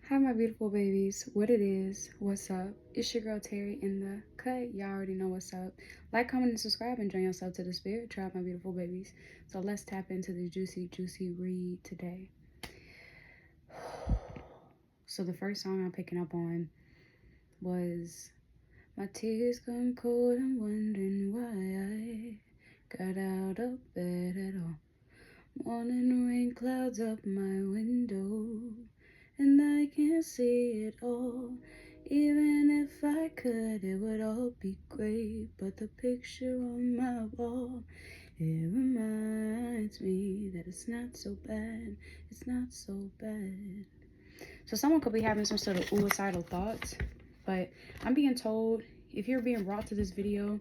Hi, my beautiful babies. What it is, what's up? It's your girl Terry in the cut. Y'all already know what's up. Like, comment, and subscribe, and join yourself to the spirit tribe, my beautiful babies. So let's tap into the juicy read today. So the first song I'm picking up on was "My Tears Come Cold, I'm wondering why I got out of bed at all. Morning rain clouds up my window, and I can't see it all. Even if I could, it would all be great. But the picture on my wall, it reminds me that it's not so bad. It's not so bad." So someone could be having some sort of suicidal thoughts, but I'm being told, if you're being brought to this video,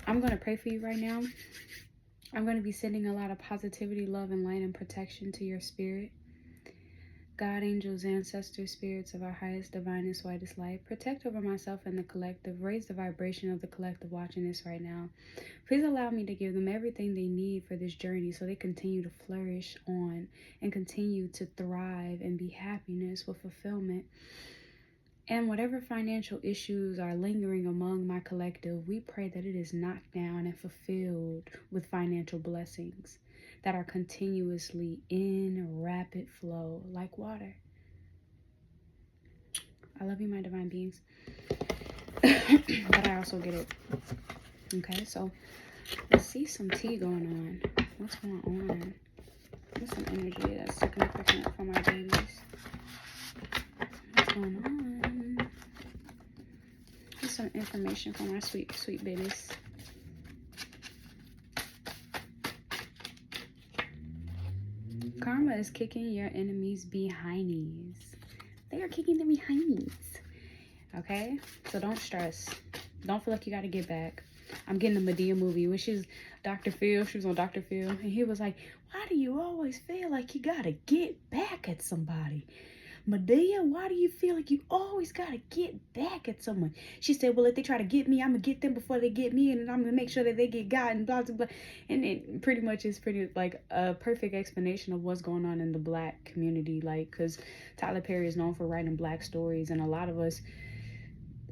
I'm going to pray for you right now. I'm going to be sending a lot of positivity, love, and light and protection to your spirit. God, angels, ancestors, spirits of our highest, divinest, whitest light, protect over myself and the collective. Raise the vibration of the collective watching this right now. Please allow me to give them everything they need for this journey so they continue to flourish on and continue to thrive and be happiness with fulfillment. And whatever financial issues are lingering among my collective, we pray that it is knocked down and fulfilled with financial blessings that are continuously in rapid flow like water. I love you, my divine beings. But I also get it. Okay, so let's see some tea going on. What's going on? What's some energy that's significant for my babies? What's going on? Here's some information for my sweet, sweet babies. Karma is kicking your enemies behindies. They are kicking them behindies. Okay? So don't stress. Don't feel like you got to get back. I'm getting a Medea movie, which is Dr. Phil. She was on Dr. Phil. And he was like, why do you always feel like you got to get back at somebody? Medea, why do you feel like you always got to get back at someone? She said, well, if they try to get me, I'm going to get them before they get me, and I'm going to make sure that they get got, and blah, blah, blah. And it pretty much is like a perfect explanation of what's going on in the Black community. Like, because Tyler Perry is known for writing Black stories, and a lot of us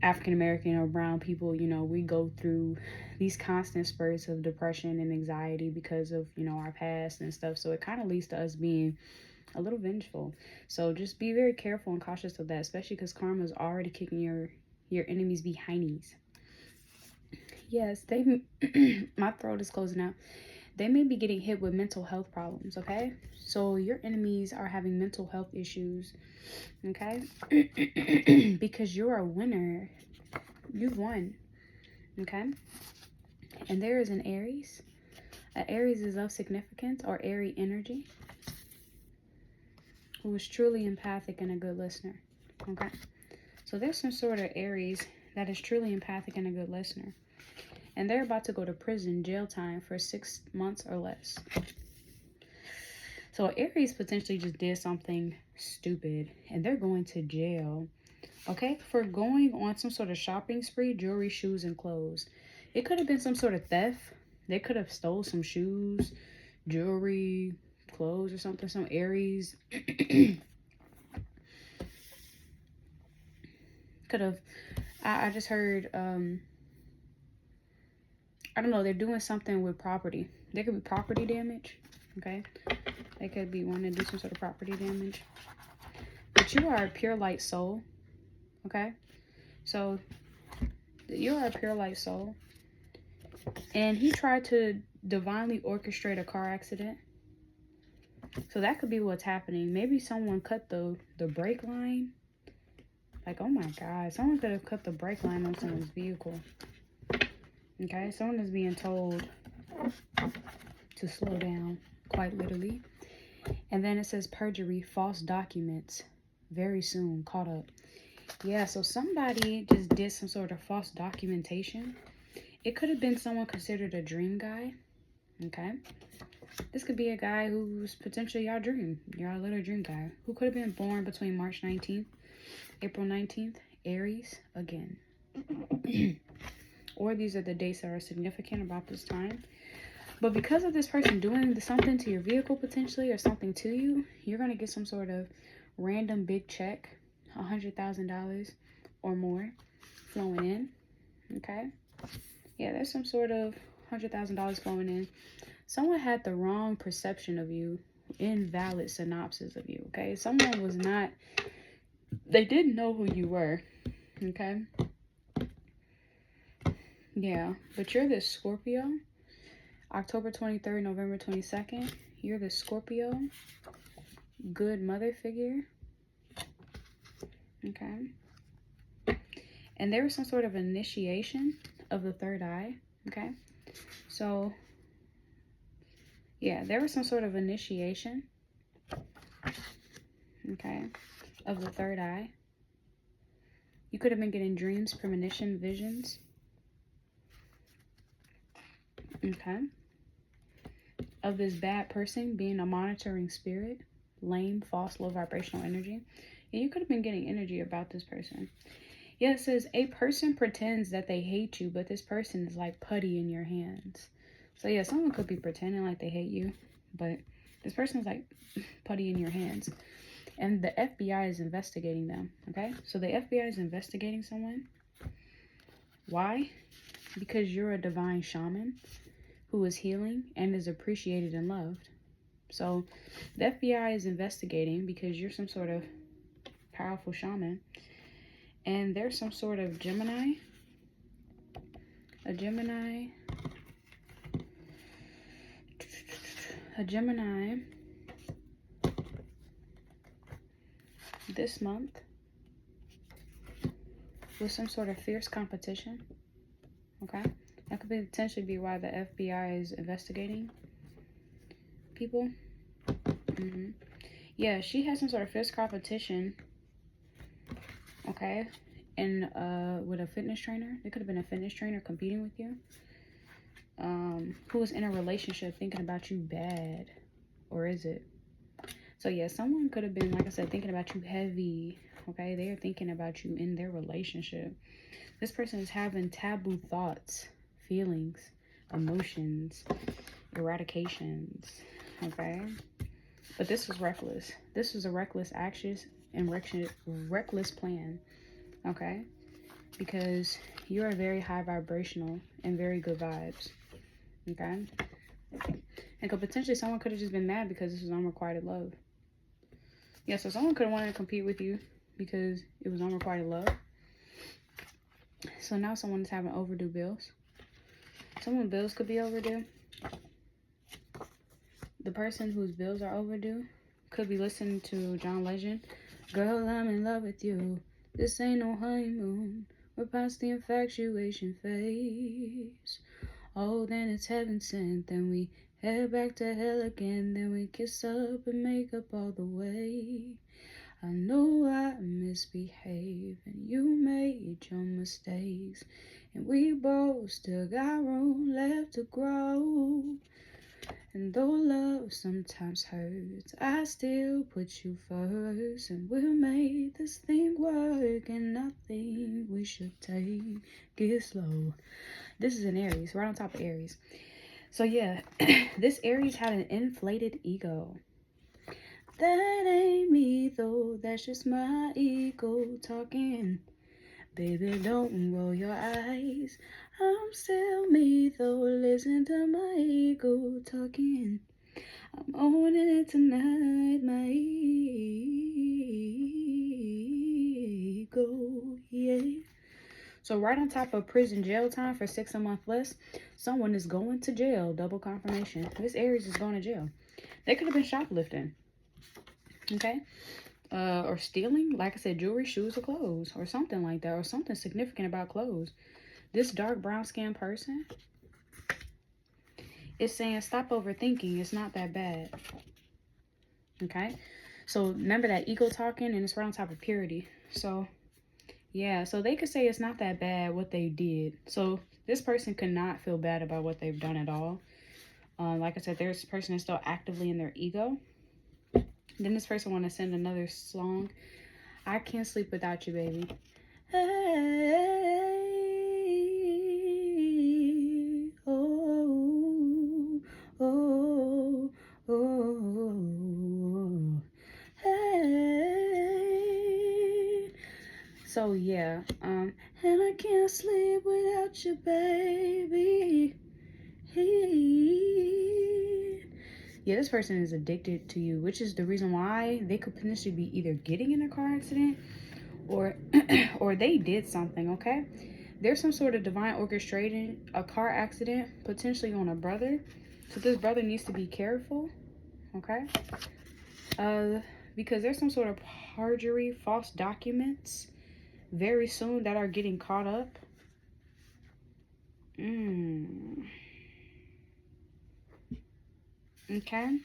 African American or brown people, you know, we go through these constant spurts of depression and anxiety because of, you know, our past and stuff. So it kind of leads to us being a little vengeful. So just be very careful and cautious of that, especially because karma is already kicking your enemies behindies. Yes, they my throat is closing out. They may be getting hit with mental health problems, okay? So your enemies are having mental health issues, okay? Because you're a winner. You've won, okay? And there is an Aries. Aries is of significance or airy energy, who is truly empathic and a good listener, okay? So there's some sort of Aries that is truly empathic and a good listener. And they're about to go to prison, jail time for 6 months or less. So Aries potentially just did something stupid and they're going to jail, okay, for going on some sort of shopping spree, jewelry, shoes, and clothes. It could have been some sort of theft. They could have stole some shoes, jewelry, clothes, or something. Some Aries could have, I just heard, I don't know, they're doing something with property. There could be property damage, okay? They could be wanting to do some sort of property damage. But you are a pure light soul, okay? So you are a pure light soul. And he tried to divinely orchestrate a car accident. So that could be what's happening. Maybe someone cut the brake line. Like, oh my God, someone could have cut the brake line on someone's vehicle. Okay, someone is being told to slow down, quite literally. And then it says perjury, false documents, very soon, caught up. Yeah, so somebody just did some sort of false documentation. It could have been someone considered a dream guy, okay? This could be a guy who's potentially your dream, your little dream guy, who could have been born between March 19th, April 19th, Aries, again. Or these are the dates that are significant about this time. But because of this person doing something to your vehicle potentially or something to you, you're going to get some sort of random big check, $100,000 or more flowing in. Okay. Yeah, there's some sort of $100,000 flowing in. Someone had the wrong perception of you, invalid synopsis of you. Okay. Someone was not, they didn't know who you were. Okay. Yeah, but you're this Scorpio. October 23rd, November 22nd. You're the Scorpio. Good mother figure. Okay. And there was some sort of initiation of the third eye. Okay. So, yeah, there was some sort of initiation. Okay. Of the third eye. You could have been getting dreams, premonition, visions. Okay. Of this bad person being a monitoring spirit. Lame, false, low vibrational energy. And you could have been getting energy about this person. Yeah, it says a person pretends that they hate you, but this person is like putty in your hands. So yeah, someone could be pretending like they hate you, but this person is like putty in your hands. And the FBI is investigating them, okay? So the FBI is investigating someone. Why? Because you're a divine shaman who is healing and is appreciated and loved. So the FBI is investigating because you're some sort of powerful shaman. And there's some sort of Gemini. A Gemini this month with some sort of fierce competition. Okay, that could potentially be why the FBI is investigating people. Yeah, she has some sort of fierce competition. Okay, and with a fitness trainer. It could have been a fitness trainer competing with you. Who is in a relationship thinking about you bad, or is it? So yeah, someone could have been, like I said, thinking about you heavy. Okay, they are thinking about you in their relationship. This person is having taboo thoughts, feelings, emotions, eradications. Okay, but this was reckless. This was a reckless action and reckless plan. Okay, because you are very high vibrational and very good vibes. Okay, and potentially someone could have just been mad because this was unrequited love. Yeah, so someone could have wanted to compete with you because it was unrequited love. So now someone is having overdue bills. Someone's bills could be overdue. The person whose bills are overdue could be listening to John Legend. Girl, I'm in love with you. This ain't no honeymoon. We're past the infatuation phase. Oh, then it's heaven sent. Then we head back to hell again. Then we kiss up and make up all the way. I know I misbehaved and you made your mistakes. And we both still got room left to grow. And though love sometimes hurts, I still put you first. And we'll make this thing work. And I think we should take it slow. This is an Aries, right on top of Aries. So yeah, this Aries had an inflated ego. That ain't me though, that's just my ego talking. Baby, don't roll your eyes. I'm still me though, listen to my ego talking. I'm owning it tonight, my ego, yeah. So right on top of prison jail time for 6 months less, someone is going to jail. Double confirmation. This Aries is going to jail. They could have been shoplifting. Okay? Or stealing, like I said, jewelry, shoes, or clothes. Or something like that. Or something significant about clothes. This dark brown skin person is saying, stop overthinking. It's not that bad. Okay? So remember that ego talking, and it's right on top of purity. So yeah, so they could say it's not that bad what they did. So this person could not feel bad about what they've done at all. Like I said, this person is still actively in their ego. Then this person want to send another song. I can't sleep without you, baby. Hey, oh, oh, oh, hey. So yeah, and I can't sleep without you, baby. Yeah, this person is addicted to you, which is the reason why they could potentially be either getting in a car accident or or they did something, okay? There's some sort of divine orchestrating a car accident, potentially on a brother. So this brother needs to be careful, okay? Because there's some sort of perjury, false documents very soon that are getting caught up. Okay?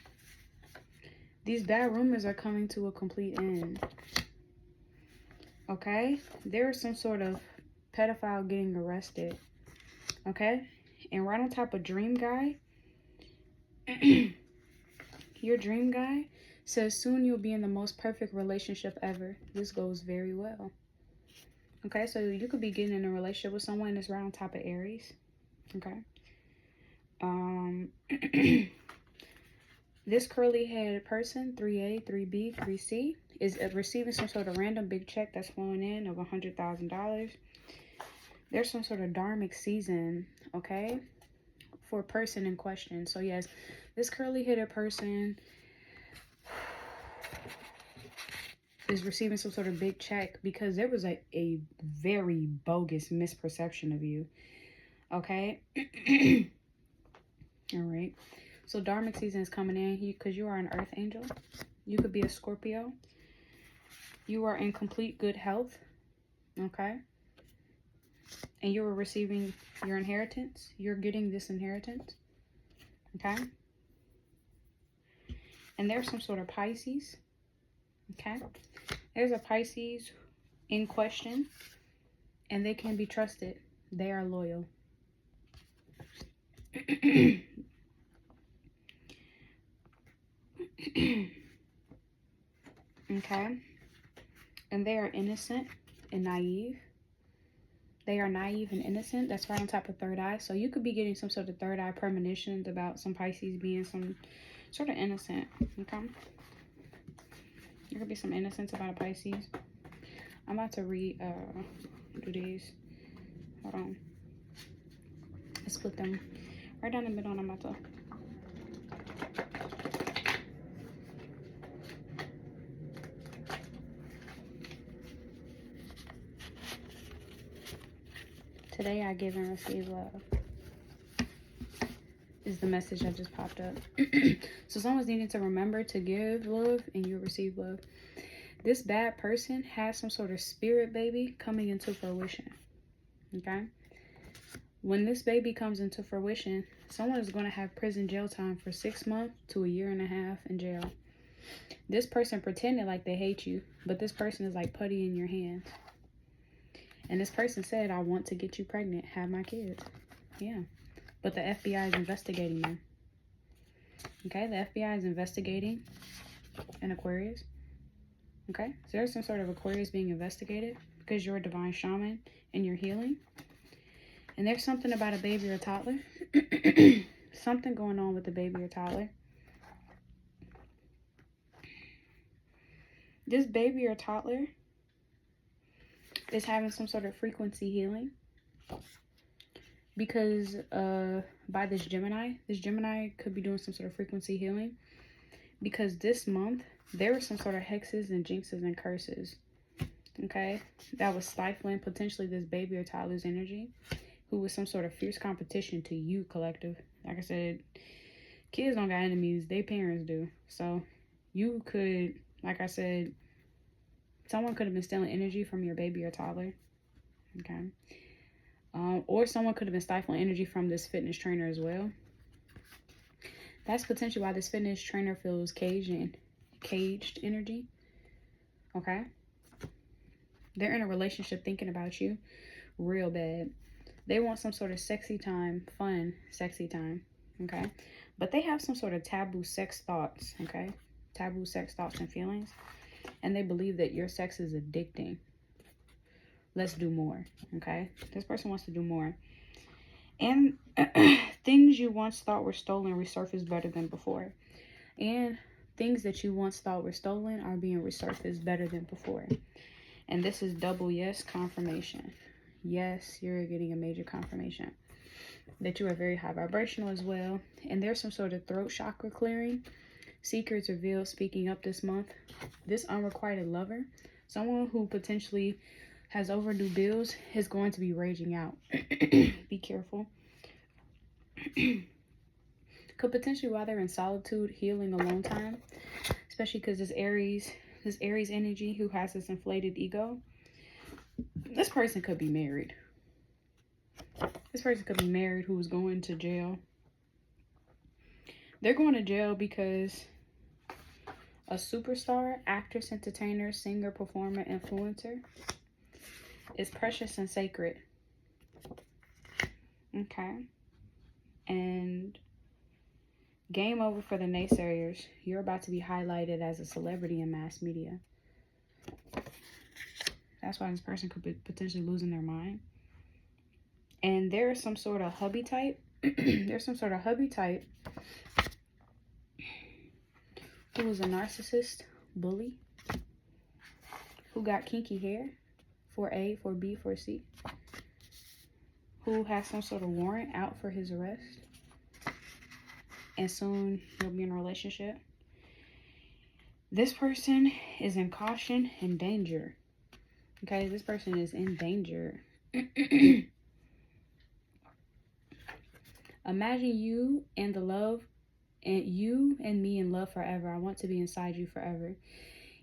These bad rumors are coming to a complete end. Okay? There's some sort of pedophile getting arrested. Okay? And right on top of dream guy, your dream guy says soon you'll be in the most perfect relationship ever. This goes very well. Okay, so you could be getting in a relationship with someone that's right on top of Aries. Okay. This curly-headed person, 3A, 3B, 3C, is receiving some sort of random big check that's flowing in of $100,000. There's some sort of dharmic season, okay, for a person in question. So yes, this curly-headed person is receiving some sort of big check because there was a very bogus misperception of you, okay? All right. So dharmic season is coming in because you are an earth angel. You could be a Scorpio. You are in complete good health, okay? And you are receiving your inheritance. You're getting this inheritance, okay? And there's some sort of Pisces, okay? There's a Pisces in question, and they can be trusted. They are loyal. Okay? And they are innocent and naive. They are naive and innocent. That's right on top of third eye. So you could be getting some sort of third eye premonitions about some Pisces being some sort of innocent. Okay? There could be some innocence about a Pisces. I'm about to do these. Hold on. Let's split them right down the middle, and I'm about to. Today I give and receive love is the message that just popped up. So someone's needing to remember to give love and you receive love. This bad person has some sort of spirit baby coming into fruition. Okay? When this baby comes into fruition, someone is going to have prison jail time for 6 months to 1.5 years in jail. This person pretended like they hate you, but this person is like putty in your hands. And this person said, I want to get you pregnant, have my kids. Yeah. But the FBI is investigating them. Okay, the FBI is investigating an Aquarius. Okay, so there's some sort of Aquarius being investigated because you're a divine shaman and you're healing. And there's something about a baby or toddler. Something going on with the baby or toddler. This baby or toddler is having some sort of frequency healing because by this Gemini could be doing some sort of frequency healing because this month there were some sort of hexes and jinxes and curses, okay, that was stifling potentially this baby or toddler's energy, who was some sort of fierce competition to you, collective. Like I said, kids don't got enemies, their parents do. So you could, like I said, someone could have been stealing energy from your baby or toddler, okay? Or someone could have been stifling energy from this fitness trainer as well. That's potentially why this fitness trainer feels caged energy, okay? They're in a relationship thinking about you real bad. They want some sort of sexy time, fun, sexy time, okay? But they have some sort of taboo sex thoughts, okay? Taboo sex thoughts and feelings. And they believe that your sex is addicting. Let's do more, okay? This person wants to do more. And things you once thought were stolen resurface better than before. And things that you once thought were stolen are being resurfaced better than before. And this is double yes confirmation. Yes, you're getting a major confirmation that you are very high vibrational as well. And there's some sort of throat chakra clearing. Secrets revealed speaking up this month. This unrequited lover, someone who potentially has overdue bills, is going to be raging out. Be careful. Could potentially, while they're in solitude, healing alone time, especially because this Aries energy who has this inflated ego. This person could be married. This person could be married who is going to jail. They're going to jail because a superstar, actress, entertainer, singer, performer, influencer is precious and sacred. Okay. And game over for the naysayers. You're about to be highlighted as a celebrity in mass media. That's why this person could be potentially losing their mind. And there is some sort of hubby type. There's some sort of hubby type who was a narcissist, bully, who got kinky hair for A, for B, for C, who has some sort of warrant out for his arrest. And soon he'll be in a relationship. This person is in caution and danger. Okay, this person is in danger. Imagine you and the love, and you and me in love forever. I want to be inside you forever.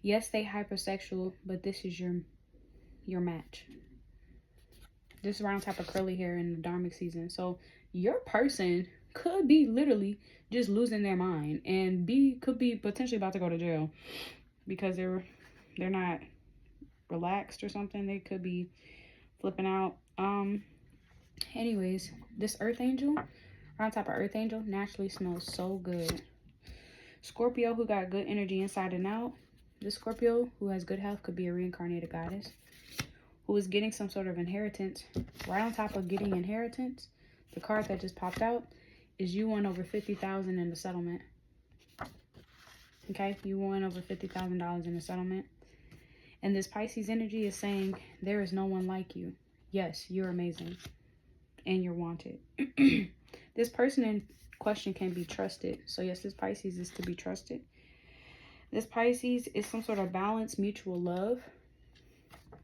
Yes, they hypersexual, but this is your match. This round type of curly hair in the Dharmic season. So your person could be literally just losing their mind and could be potentially about to go to jail because they're not relaxed or something. They could be flipping out. Anyways, this earth angel, round type of earth angel, naturally smells so good. Scorpio who got good energy inside and out. This Scorpio who has good health could be a reincarnated goddess who is getting some sort of inheritance. Right on top of getting inheritance, the card that just popped out is you won over $50,000 in the settlement. Okay, you won over $50,000 in the settlement. And this Pisces energy is saying there is no one like you. Yes, you're amazing and you're wanted. This person in question can be trusted. So yes, this Pisces is to be trusted. This Pisces is some sort of balanced mutual love.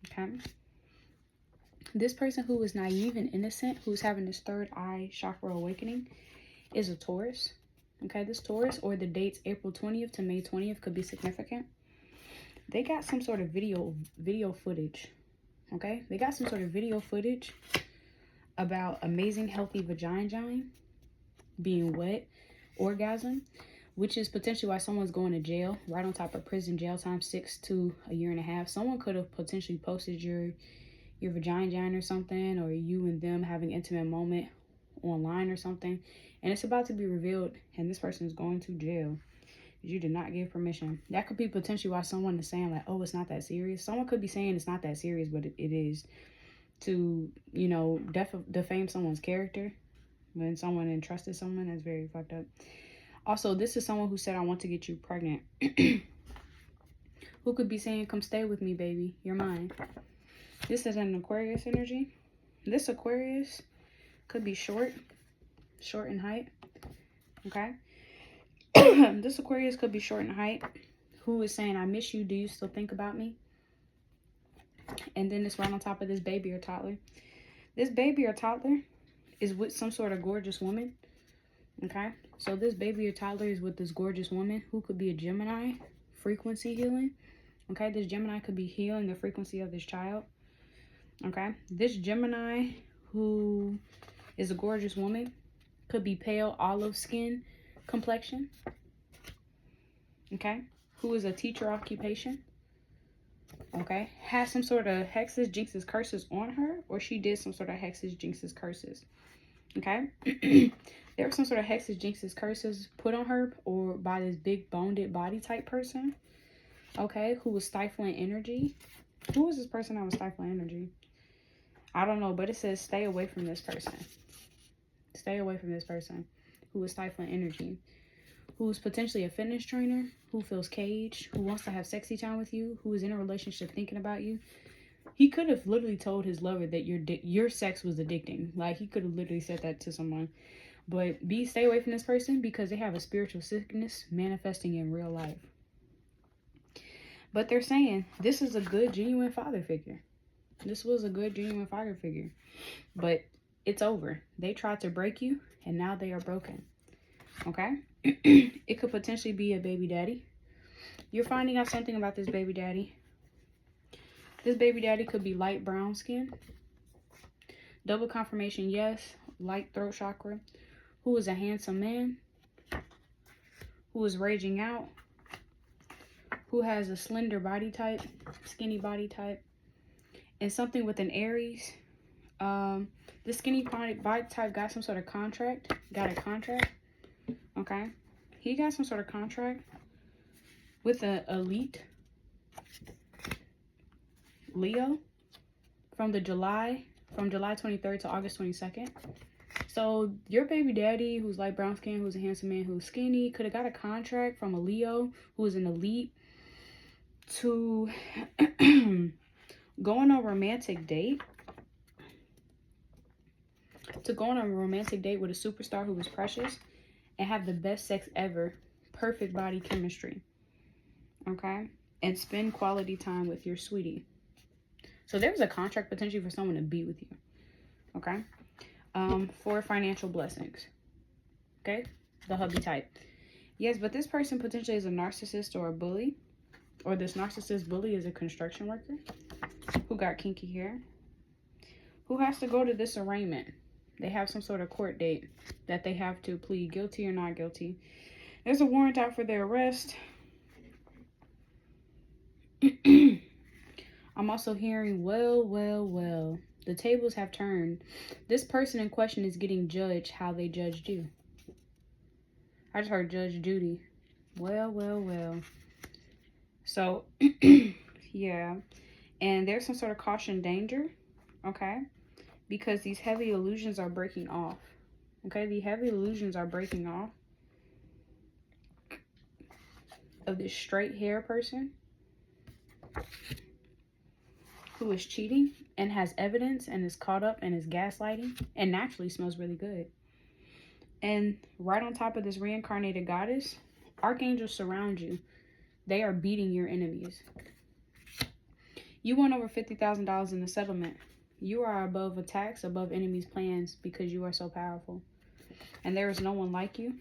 Okay. This person who is naive and innocent, who's having this third eye chakra awakening, is a Taurus. Okay, this Taurus, or the dates April 20th to May 20th, could be significant. They got some sort of video footage. Okay, they got some sort of video footage about amazing healthy vagina being wet, orgasm, which is potentially why someone's going to jail, right on top of prison jail time, 6 to a year and a half. Someone could have potentially posted your vagina or something, or you and them having an intimate moment online or something, and it's about to be revealed, and this person is going to jail. You did not give permission. That could be potentially why someone is saying like, oh, it's not that serious. Someone could be saying it's not that serious, but it is, to, you know, defame someone's character. When someone entrusted someone, that's very fucked up. Also, this is someone who said, I want to get you pregnant. Who could be saying, come stay with me, baby, you're mine. This is an Aquarius energy. This Aquarius could be short in height. Okay. This Aquarius could be short in height, who is saying, I miss you, do you still think about me? And then this right on top of this baby or toddler. This baby or toddler is with some sort of gorgeous woman. Okay, so this baby or toddler is with this gorgeous woman who could be a Gemini, frequency healing. Okay, this Gemini could be healing the frequency of this child. Okay, this Gemini who is a gorgeous woman could be pale olive skin complexion. Okay, who is a teacher occupation. Okay, has some sort of hexes, jinxes, curses on her, or she did some sort of hexes, jinxes, curses. Okay, there were some sort of hexes, jinxes, curses put on her, or by this big boned body type person. Okay, who was stifling energy. Who was this person that was stifling energy? I don't know, but it says stay away from this person. Stay away from this person who was stifling energy. who's potentially a fitness trainer, who feels caged, who wants to have sexy time with you, who is in a relationship thinking about you. He could have literally told his lover that your sex was addicting. Like, he could have literally said that to someone. But stay away from this person because they have a spiritual sickness manifesting in real life. But they're saying this is a good, genuine father figure. This was a good, genuine father figure. But it's over. They tried to break you, and now they are broken. Okay? It could potentially be a baby daddy. You're finding out something about this baby daddy. This baby daddy could be light brown skin. Double confirmation, yes. Light throat chakra. Who is a handsome man. Who is raging out. Who has a slender body type. Skinny body type. And something with an Aries. The skinny body type got some sort of contract. Got a contract. Okay. He got some sort of contract with an elite Leo from July 23rd to August 22nd. So your baby daddy, who's light brown skin, who's a handsome man, who's skinny, could have got a contract from a Leo who is an elite to go on a romantic date. To go on a romantic date with a superstar who is precious and have the best sex ever. Perfect body chemistry. Okay? And spend quality time with your sweetie. So there's a contract potentially for someone to be with you. Okay? For financial blessings. Okay? The hubby type. Yes, but this person potentially is a narcissist or a bully. Or this narcissist bully is a construction worker who got kinky hair. Who has to go to this arraignment. They have some sort of court date that they have to plead guilty or not guilty. There's a warrant out for their arrest. I'm also hearing, well. The tables have turned. This person in question is getting judged how they judged you. I just heard Judge Judy. Well. So, yeah. And there's some sort of caution danger. Okay? Because these heavy illusions are breaking off. Okay? The heavy illusions are breaking off of this straight hair person who is cheating and has evidence and is caught up and is gaslighting and naturally smells really good. And right on top of this reincarnated goddess, archangels surround you. They are beating your enemies. You won over $50,000 in the settlement. You are above attacks, above enemies' plans because you are so powerful. And there is no one like you.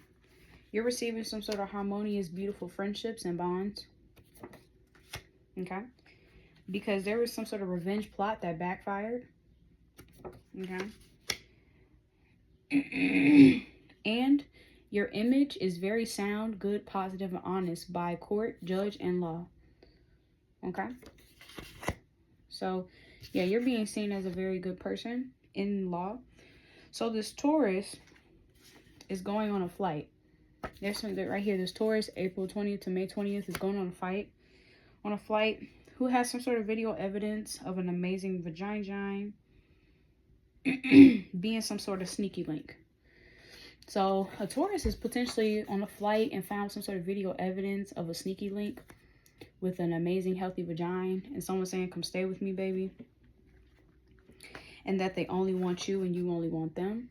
You're receiving some sort of harmonious, beautiful friendships and bonds. Okay? Because there was some sort of revenge plot that backfired. Okay? And your image is very sound, good, positive, and honest by court, judge, and law. Okay? So, yeah, you're being seen as a very good person in law. So this Taurus is going on a flight. There's something right here. This Taurus, April 20th to May 20th, is going on a flight. Who has some sort of video evidence of an amazing vagina being some sort of sneaky link. So a Taurus is potentially on a flight and found some sort of video evidence of a sneaky link with an amazing healthy vagina and someone saying, come stay with me, baby. And that they only want you and you only want them.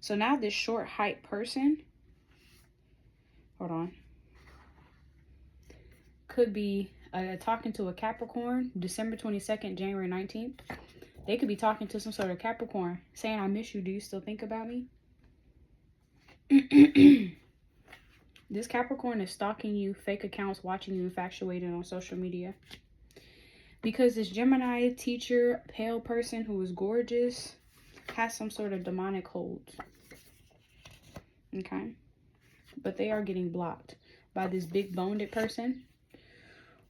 So now this short height person, hold on, could be talking to a Capricorn, December 22nd, January 19th. They could be talking to some sort of Capricorn, saying, I miss you. Do you still think about me? This Capricorn is stalking you, fake accounts, watching you infatuated on social media. Because this Gemini teacher, pale person who is gorgeous, has some sort of demonic hold. Okay? But they are getting blocked by this big boned person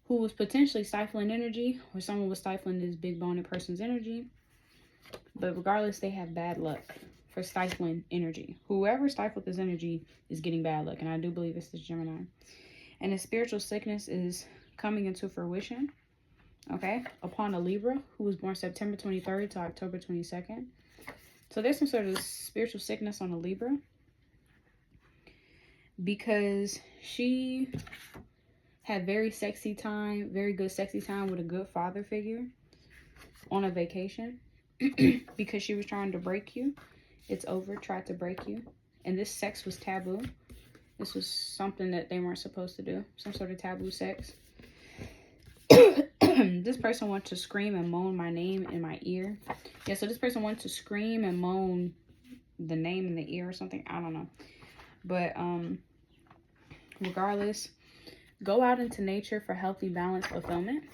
who was potentially stifling energy, or someone was stifling this big boned person's energy. But regardless, they have bad luck for stifling energy. Whoever stifled this energy is getting bad luck, and I do believe it's this Gemini. And the spiritual sickness is coming into fruition, okay, upon a Libra who was born September 23rd to October 22nd. So there's some sort of spiritual sickness on a Libra. because she had very good sexy time with a good father figure on a vacation. Because she was trying to break you. It's over, tried to break you. And this sex was taboo. This was something that they weren't supposed to do. Some sort of taboo sex. This person wanted to scream and moan my name in my ear. Yeah, so this person wanted to scream and moan the name in the ear or something. I don't know. But regardless, go out into nature for healthy, balanced fulfillment.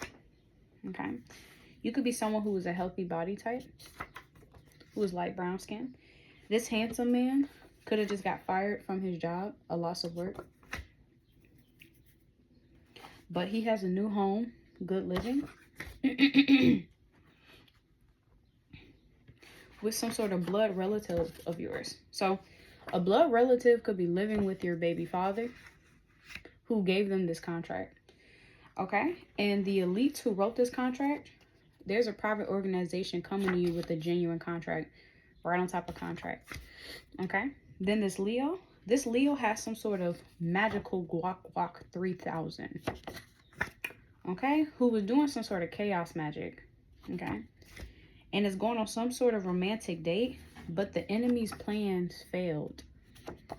Okay. You could be someone who is a healthy body type, who is light brown skin. This handsome man could have just got fired from his job, a loss of work. But he has a new home, good living, with some sort of blood relative of yours. So a blood relative could be living with your baby father who gave them this contract. Okay? And the elites who wrote this contract, there's a private organization coming to you with a genuine contract right on top of contract. Okay? Then this Leo has some sort of magical guac 3000. Okay? Who was doing some sort of chaos magic. Okay? And is going on some sort of romantic date, but the enemy's plans failed.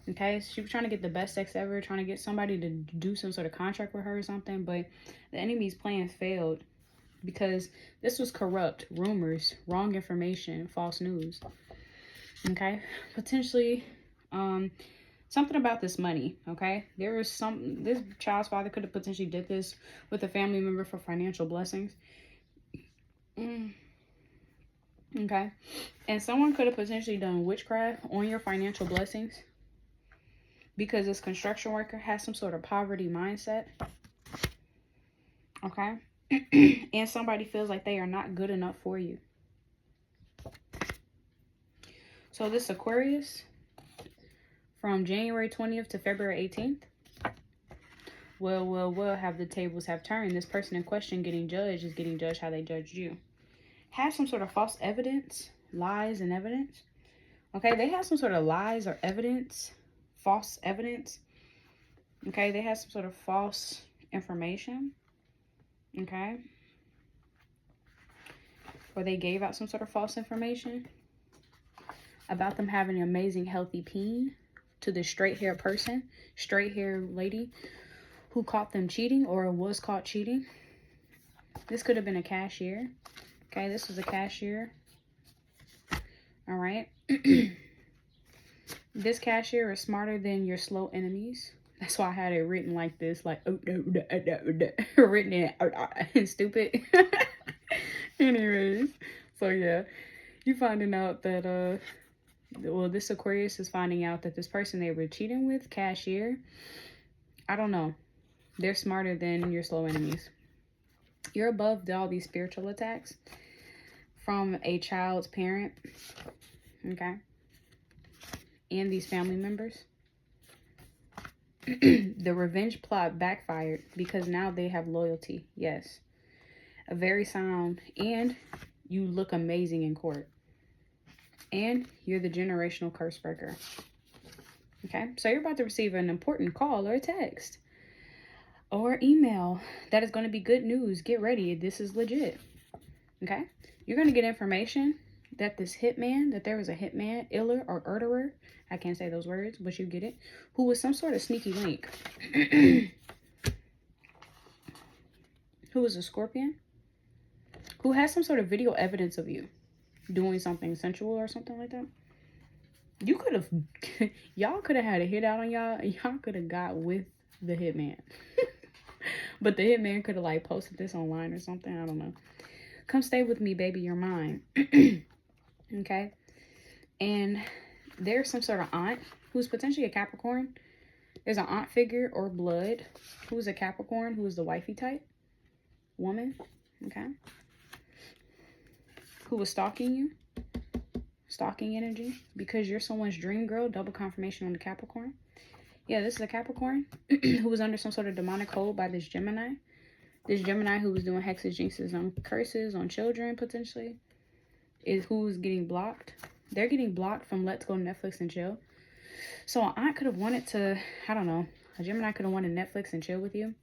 Okay? She was trying to get the best sex ever, trying to get somebody to do some sort of contract with her or something, but the enemy's plans failed. Because this was corrupt, rumors, wrong information, false news. Okay? Potentially, something about this money, okay? This child's father could have potentially did this with a family member for financial blessings. Okay? And someone could have potentially done witchcraft on your financial blessings. Because this construction worker has some sort of poverty mindset. Okay? And somebody feels like they are not good enough for you. So this Aquarius, from January 20th to February 18th, well, have the tables have turned. This person in question getting judged is getting judged how they judged you. Have some sort of false evidence, lies and evidence. Okay, they have some sort of lies or evidence, false evidence. Okay, they have some sort of false information. Okay, or they gave out some sort of false information about them having an amazing healthy peen to the straight hair person, straight hair lady who caught them cheating or was caught cheating. This could have been a cashier. Okay, this was a cashier. All right. This cashier is smarter than your slow enemies. That's why I had it written like this, like written in stupid. Anyways, so yeah, you finding out that well, this Aquarius is finding out that this person they were cheating with, cashier, I don't know, they're smarter than your slow enemies. You're above all these spiritual attacks from a child's parent, okay, and these family members. The revenge plot backfired because now they have loyalty. Yes, a very sound, and you look amazing in court, and you're the generational curse breaker. Okay, so you're about to receive an important call or a text or email that is going to be good news. Get ready, this is legit. Okay, you're going to get information that this hitman, that there was a hitman, iller or murderer, I can't say those words, but you get it, who was some sort of sneaky link, who was a Scorpion, who has some sort of video evidence of you doing something sensual or something like that. You could have, y'all could have had a hit out on y'all. Y'all could have got with the hitman. But the hitman could have like posted this online or something. I don't know. Come stay with me, baby. You're mine. Okay. And there's some sort of aunt who's potentially a Capricorn. There's an aunt figure or blood who's a Capricorn, who is the wifey type woman. Okay. Who was stalking you. Stalking energy, because you're someone's dream girl. Double confirmation on the Capricorn. Yeah, this is a Capricorn who was under some sort of demonic hold by this Gemini. This Gemini who was doing hexes, jinxes, on curses on children, potentially, is who's getting blocked. They're getting blocked from Let's Go Netflix and Chill. So an aunt could have wanted to, I don't know, a Gemini could have wanted Netflix and chill with you.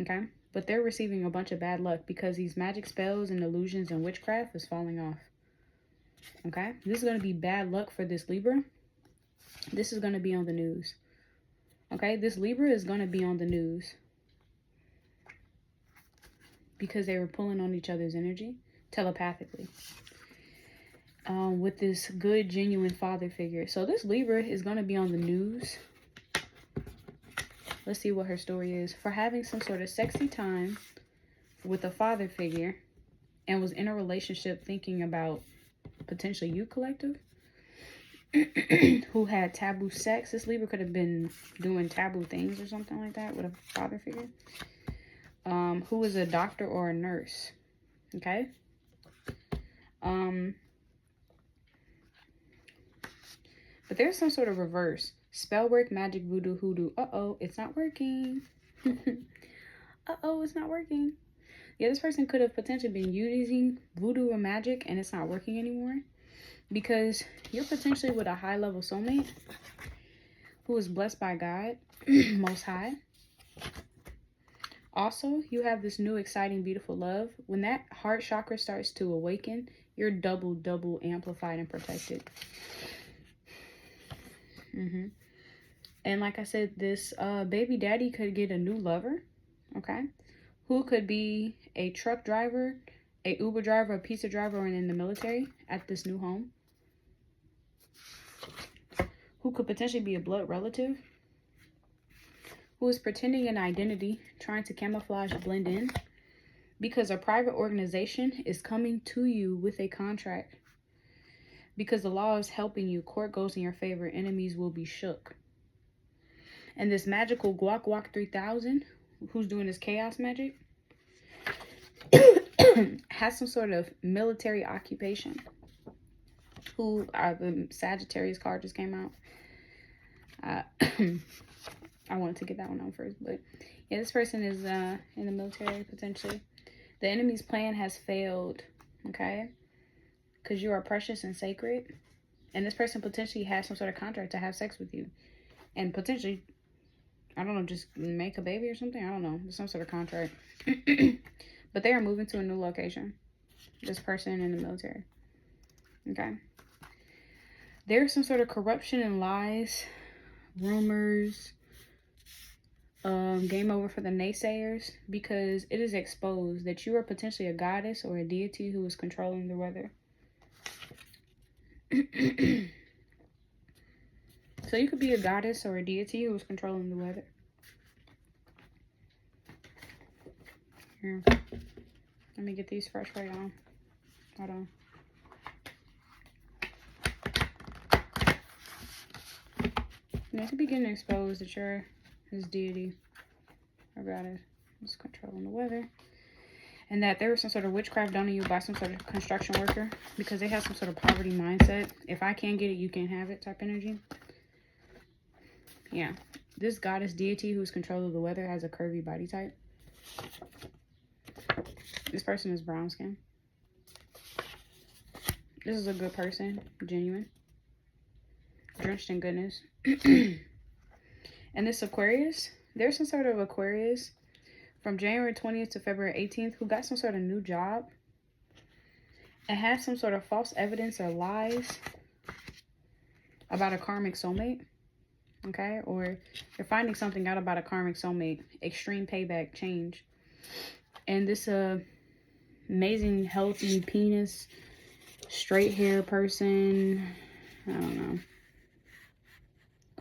Okay? But they're receiving a bunch of bad luck because these magic spells and illusions and witchcraft is falling off. Okay? This is going to be bad luck for this Libra. This is going to be on the news. Okay? This Libra is going to be on the news. Because they were pulling on each other's energy telepathically. With this good, genuine father figure. So this Libra is going to be on the news. Let's see what her story is. For having some sort of sexy time with a father figure and was in a relationship thinking about potentially you, collective, who had taboo sex. This Libra could have been doing taboo things or something like that with a father figure. Who is a doctor or a nurse. Okay? But there's some sort of reverse. Spell work, magic, voodoo, hoodoo. Uh-oh, it's not working. Uh-oh, it's not working. Yeah, this person could have potentially been using voodoo or magic and it's not working anymore. Because you're potentially with a high-level soulmate who is blessed by God, Most High. Also, you have this new, exciting, beautiful love. When that heart chakra starts to awaken, you're double amplified and protected. And like I said, this baby daddy could get a new lover, okay? Who could be a truck driver, a Uber driver, a pizza driver, or in the military at this new home. Who could potentially be a blood relative. Who is pretending an identity, trying to camouflage, blend in. Because a private organization is coming to you with a contract. Because the law is helping you, court goes in your favor, enemies will be shook. And this magical Guac 3000, who's doing this chaos magic, has some sort of military occupation. Who are the Sagittarius card just came out. I wanted to get that one on first, but yeah, this person is in the military potentially. The enemy's plan has failed, okay? Because you are precious and sacred. And this person potentially has some sort of contract to have sex with you. And potentially, I don't know, just make a baby or something. I don't know. There's some sort of contract. But they are moving to a new location. This person in the military. Okay. There's some sort of corruption and lies. Rumors. Game over for the naysayers. Because it is exposed that you are potentially a goddess or a deity who is controlling the weather. So you could be a goddess or a deity who is controlling the weather. Here. Let me get these fresh for y'all. Hold on. You could be getting exposed that you're this deity or goddess who's controlling the weather. And that there was some sort of witchcraft done to you by some sort of construction worker. Because they have some sort of poverty mindset. If I can't get it, you can't have it type energy. Yeah. This goddess deity who's controlling the weather has a curvy body type. This person is brown skin. This is a good person. Genuine. Drenched in goodness. And this Aquarius. There's some sort of Aquarius from January 20th to February 18th who got some sort of new job and has some sort of false evidence or lies about a karmic soulmate. Okay? Or you're finding something out about a karmic soulmate. Extreme payback, change. And this amazing, healthy penis, straight hair person, I don't know,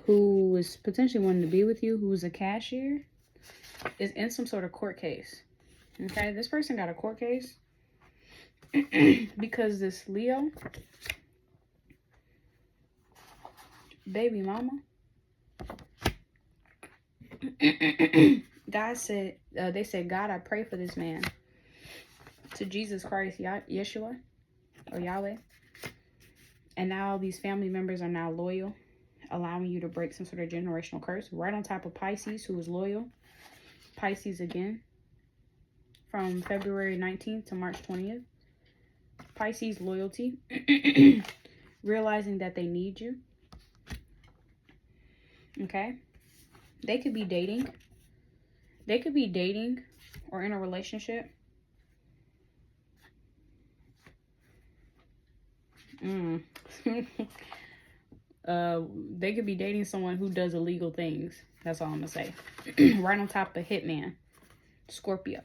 who was potentially wanting to be with you, who was a cashier, is in some sort of court case. Okay, this person got a court case because this Leo, baby mama, God said, they said, God, I pray for this man. To Jesus Christ, Yeshua, or Yahweh. And now these family members are now loyal, allowing you to break some sort of generational curse. Right on top of Pisces, who is loyal. Pisces again. From February 19th to March 20th. Pisces loyalty. Realizing that they need you. Okay? They could be dating. They could be dating or in a relationship. They could be dating someone who does illegal things. That's all I'm gonna say. Right on top of hitman, Scorpio.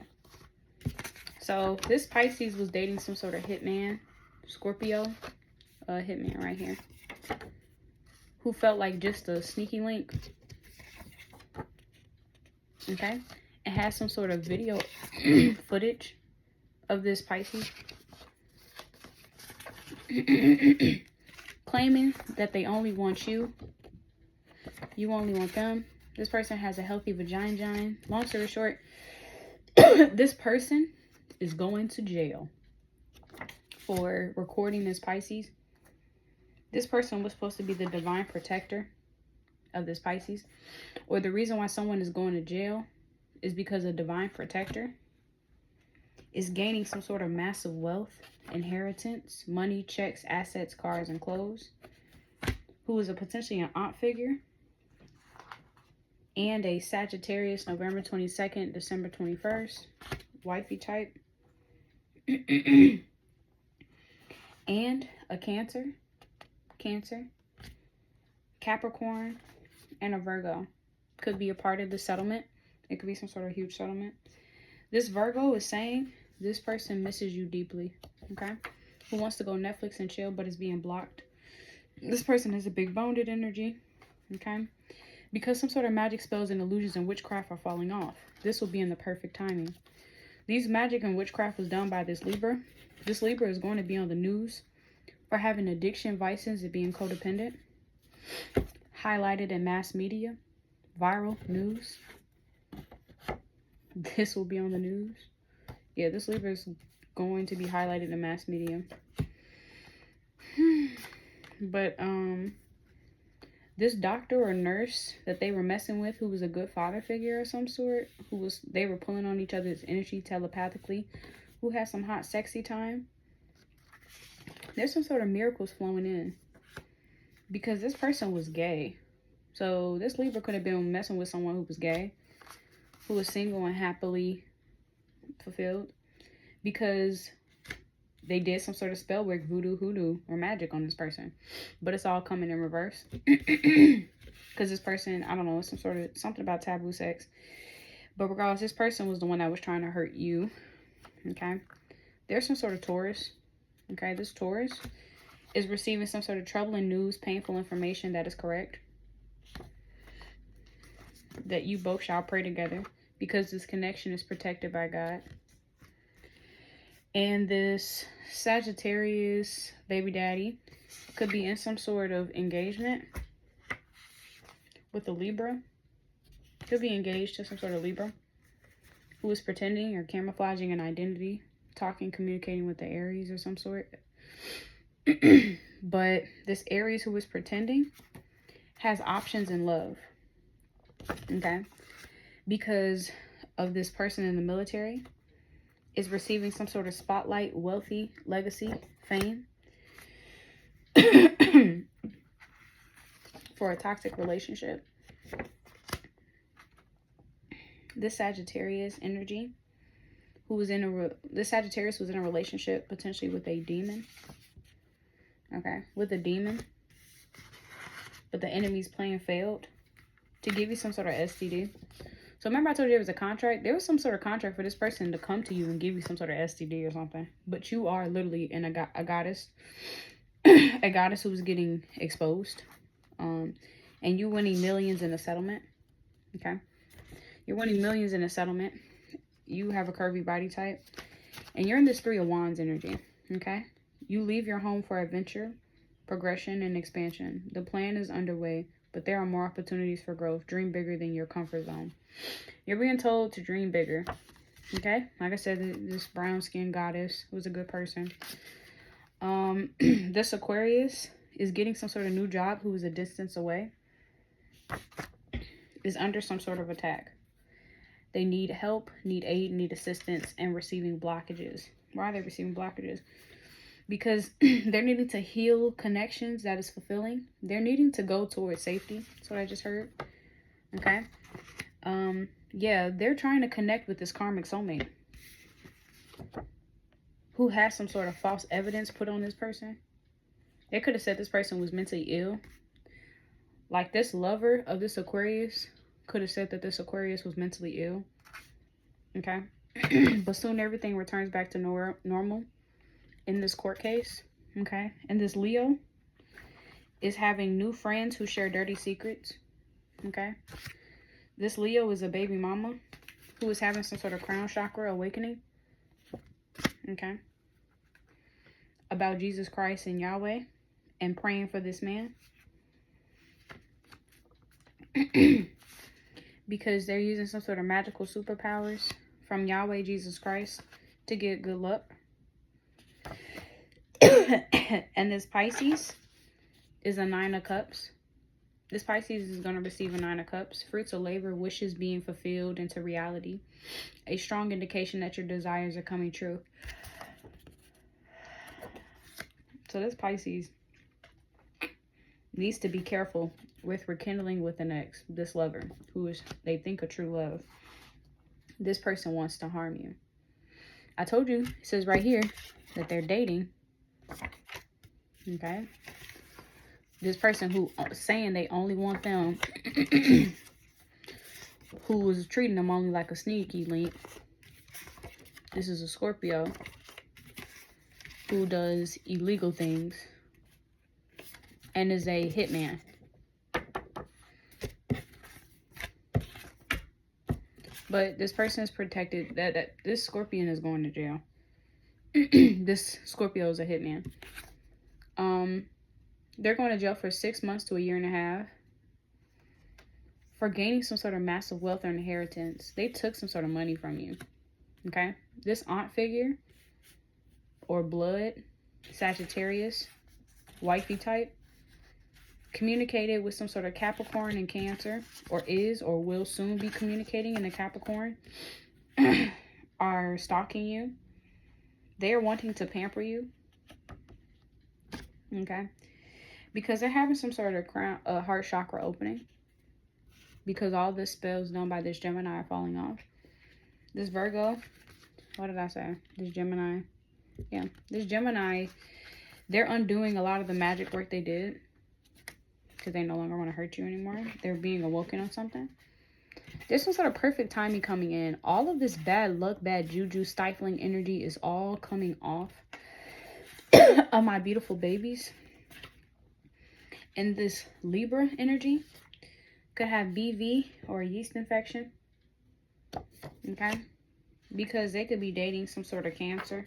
So this Pisces was dating some sort of hitman, Scorpio, hitman right here, who felt like just a sneaky link. Okay, and has some sort of video footage of this Pisces. Claiming that they only want you. You only want them. This person has a healthy vagina. Long story short, this person is going to jail for recording this Pisces. This person was supposed to be the divine protector of this Pisces. Or the reason why someone is going to jail is because a divine protector is gaining some sort of massive wealth, inheritance, money, checks, assets, cars, and clothes. Who is potentially an aunt figure. And a Sagittarius, November 22nd, December 21st. Wifey type. And a Cancer, Capricorn, and a Virgo. Could be a part of the settlement. It could be some sort of huge settlement. This Virgo is saying this person misses you deeply. Okay? Who wants to go Netflix and chill but is being blocked. This person has a big bonded energy. Okay? Because some sort of magic spells and illusions and witchcraft are falling off. This will be in the perfect timing. These magic and witchcraft was done by this Libra. This Libra is going to be on the news for having addiction, vices, and being codependent. Highlighted in mass media. Viral news. This will be on the news. Yeah, this Libra is going to be highlighted in mass media. But, this doctor or nurse that they were messing with, who was a good father figure of some sort, they were pulling on each other's energy telepathically, who had some hot sexy time. There's some sort of miracles flowing in. Because this person was gay. So this Libra could have been messing with someone who was gay, who was single and happily fulfilled. Because they did some sort of spell work, voodoo, hoodoo, or magic on this person. But it's all coming in reverse. Because this person, I don't know, it's something about taboo sex. But regardless, this person was the one that was trying to hurt you. Okay? There's some sort of Taurus. Okay? This Taurus is receiving some sort of troubling news, painful information that is correct. That you both shall pray together. Because this connection is protected by God. And this Sagittarius baby daddy could be in some sort of engagement with a Libra. Could be engaged to some sort of Libra who is pretending or camouflaging an identity, talking, communicating with the Aries or some sort. But this Aries who is pretending has options in love. Okay? Because of this person in the military is receiving some sort of spotlight, wealthy, legacy, fame for a toxic relationship. This Sagittarius energy, this Sagittarius was in a relationship potentially with a demon. Okay, with a demon. But the enemy's plan failed to give you some sort of STD. So remember I told you there was a contract? There was some sort of contract for this person to come to you and give you some sort of STD or something. But you are literally a goddess. A goddess who was getting exposed. And you winning millions in a settlement. Okay? You're winning millions in a settlement. You have a curvy body type. And you're in this 3 of Wands energy. Okay? You leave your home for adventure, progression, and expansion. The plan is underway. But there are more opportunities for growth. Dream bigger than your comfort zone. You're being told to dream bigger. Okay? Like I said, this brown-skinned goddess was a good person. This Aquarius is getting some sort of new job who is a distance away. Is under some sort of attack. They need help, need aid, need assistance, and receiving blockages. Why are they receiving blockages? because they're needing to heal connections that is fulfilling. They're needing to go towards safety. That's what I just heard. Okay. Yeah, they're trying to connect with this karmic soulmate who has some sort of false evidence put on this person. They could have said this person was mentally ill. Like this lover of this Aquarius could have said that this Aquarius was mentally ill. Okay. But soon everything returns back to normal in this court case. Okay. And this Leo is having new friends who share dirty secrets. Okay. This Leo is a baby mama who is having some sort of crown chakra awakening. Okay. About Jesus Christ and Yahweh and praying for this man. Because they're using some sort of magical superpowers from Yahweh Jesus Christ to get good luck. And this Pisces is a 9 of Cups. This Pisces is going to receive a 9 of Cups. Fruits of labor, wishes being fulfilled into reality. A strong indication that your desires are coming true. So this Pisces needs to be careful with rekindling with an ex, this lover, who is, they think, a true love. This person wants to harm you. I told you, it says right here, that they're dating. Okay. This person who saying they only want them, who was treating them only like a sneaky link. This is a Scorpio who does illegal things and is a hitman. But this person is protected. That this Scorpion is going to jail. This Scorpio is a hitman. They're going to jail for 6 months to a year and a half for gaining some sort of massive wealth or inheritance. They took some sort of money from you. Okay? This aunt figure or blood, Sagittarius, wifey type, communicated with some sort of Capricorn and Cancer, or is or will soon be communicating in the Capricorn, are stalking you. They are wanting to pamper you. Okay? Because they're having some sort of heart chakra opening. Because all this spells done by this Gemini are falling off. This Virgo, what did I say? This Gemini. Yeah, this Gemini, they're undoing a lot of the magic work they did. Because they no longer want to hurt you anymore. They're being awoken on something. There's some sort of perfect timing coming in. All of this bad luck, bad juju, stifling energy is all coming off of my beautiful babies. And this Libra energy could have BV or a yeast infection. Okay? Because they could be dating some sort of Cancer.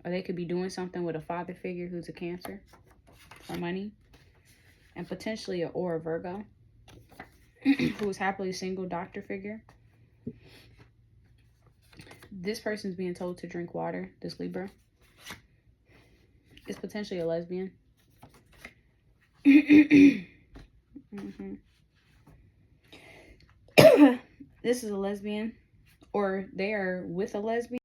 Or they could be doing something with a father figure who's a Cancer for money. And potentially a Virgo who is happily single, doctor figure. This person's being told to drink water, this Libra. Is potentially a lesbian. This is a lesbian, or they are with a lesbian.